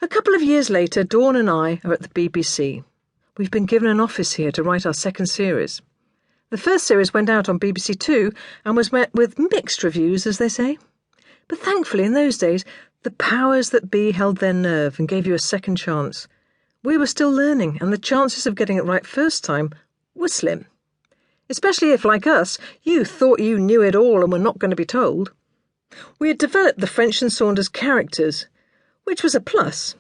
A couple of years later, Dawn and I are at the BBC. We've been given an office here to write our second series. The first series went out on BBC Two and was met with mixed reviews, as they say. But thankfully, in those days, the powers that be held their nerve and gave you a second chance. We were still learning, and the chances of getting it right first time were slim. Especially if, like us, you thought you knew it all and were not going to be told. We had developed the French and Saunders characters, which was a plus.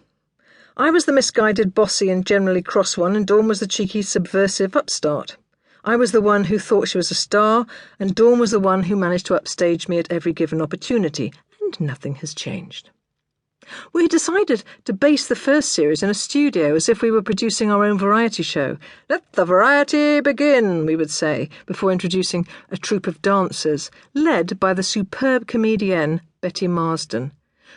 I was the misguided, bossy and generally cross one, and Dawn was the cheeky, subversive upstart. I was the one who thought she was a star, and Dawn was the one who managed to upstage me at every given opportunity, and nothing has changed. We had decided to base the first series in a studio as if we were producing our own variety show. "Let the variety begin," we would say, before introducing a troupe of dancers, led by the superb comedienne Betty Marsden,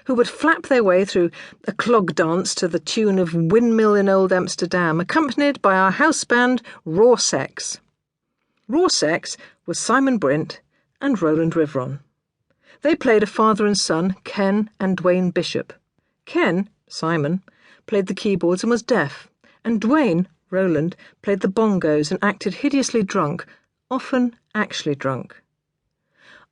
who would flap their way through a clog dance to the tune of Windmill in Old Amsterdam, accompanied by our house band Raw Sex. Raw Sex was Simon Brint and Roland Riveron. They played a father and son, Ken and Dwayne Bishop. Ken, Simon, played the keyboards and was deaf, and Dwayne, Roland, played the bongos and acted hideously drunk, often actually drunk.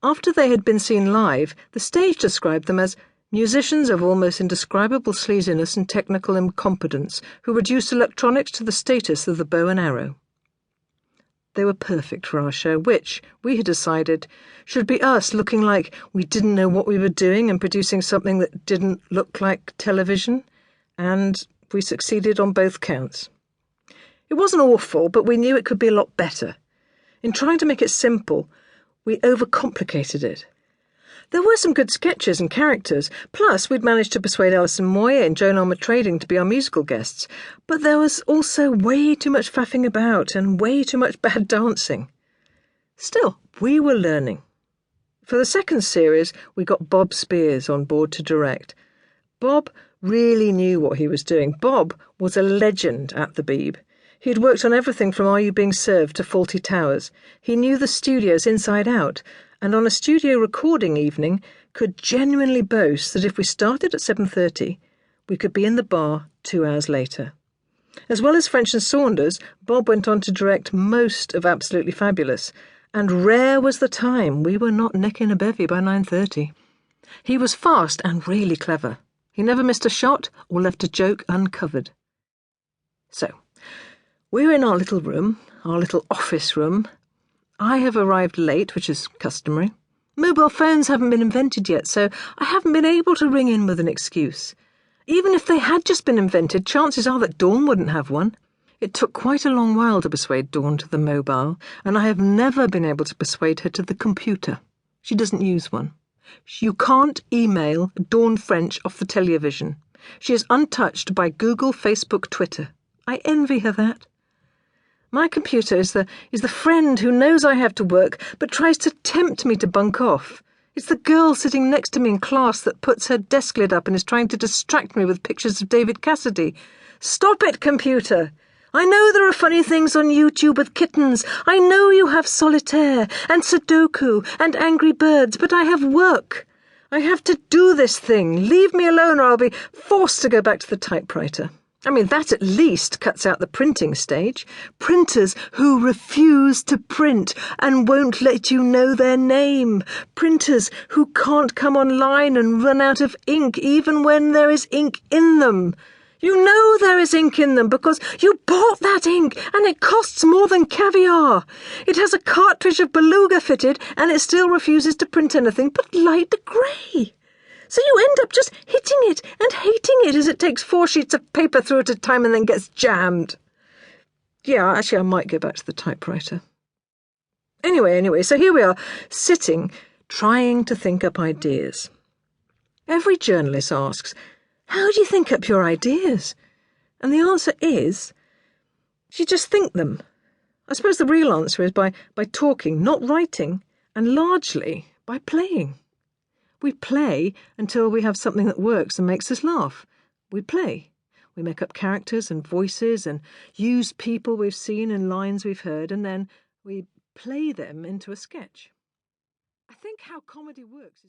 After they had been seen live, the stage described them as musicians of almost indescribable sleaziness and technical incompetence who reduced electronics to the status of the bow and arrow. They were perfect for our show, which, we had decided, should be us looking like we didn't know what we were doing and producing something that didn't look like television, and we succeeded on both counts. It wasn't awful, but we knew it could be a lot better. In trying to make it simple, we overcomplicated it. There were some good sketches and characters, plus we'd managed to persuade Alison Moyer and Joan Armatrading to be our musical guests, but there was also way too much faffing about and way too much bad dancing. Still, we were learning. For the second series, we got Bob Spears on board to direct. Bob really knew what he was doing. Bob was a legend at the Beeb. He'd worked on everything from Are You Being Served to Fawlty Towers. He knew the studios inside out, and on a studio recording evening could genuinely boast that if we started at 7:30, we could be in the bar 2 hours later. As well as French and Saunders, Bob went on to direct most of Absolutely Fabulous, and rare was the time we were not necking a bevy by 9:30. He was fast and really clever. He never missed a shot or left a joke uncovered. So, we're in our little room, our little office room. I have arrived late, which is customary. Mobile phones haven't been invented yet, so I haven't been able to ring in with an excuse. Even if they had just been invented, chances are that Dawn wouldn't have one. It took quite a long while to persuade Dawn to the mobile, and I have never been able to persuade her to the computer. She doesn't use one. You can't email Dawn French off the television. She is untouched by Google, Facebook, Twitter. I envy her that. My computer is the friend who knows I have to work but tries to tempt me to bunk off. It's the girl sitting next to me in class that puts her desk lid up and is trying to distract me with pictures of David Cassidy. Stop it, computer! I know there are funny things on YouTube with kittens. I know you have solitaire and Sudoku and Angry Birds, but I have work. I have to do this thing. Leave me alone or I'll be forced to go back to the typewriter. I mean, that at least cuts out the printing stage. Printers who refuse to print and won't let you know their name. Printers who can't come online and run out of ink even when there is ink in them. You know there is ink in them because you bought that ink and it costs more than caviar. It has a cartridge of beluga fitted and it still refuses to print anything but light grey. So you end up just hitting it and hating it as it takes 4 sheets of paper through at a time and then gets jammed. Yeah, actually I might go back to the typewriter. Anyway, so here we are, sitting, trying to think up ideas. Every journalist asks, how do you think up your ideas? And the answer is, you just think them. I suppose the real answer is by talking, not writing, and largely by playing. We play until we have something that works and makes us laugh. We play. We make up characters and voices and use people we've seen and lines we've heard, and then we play them into a sketch. I think how comedy works is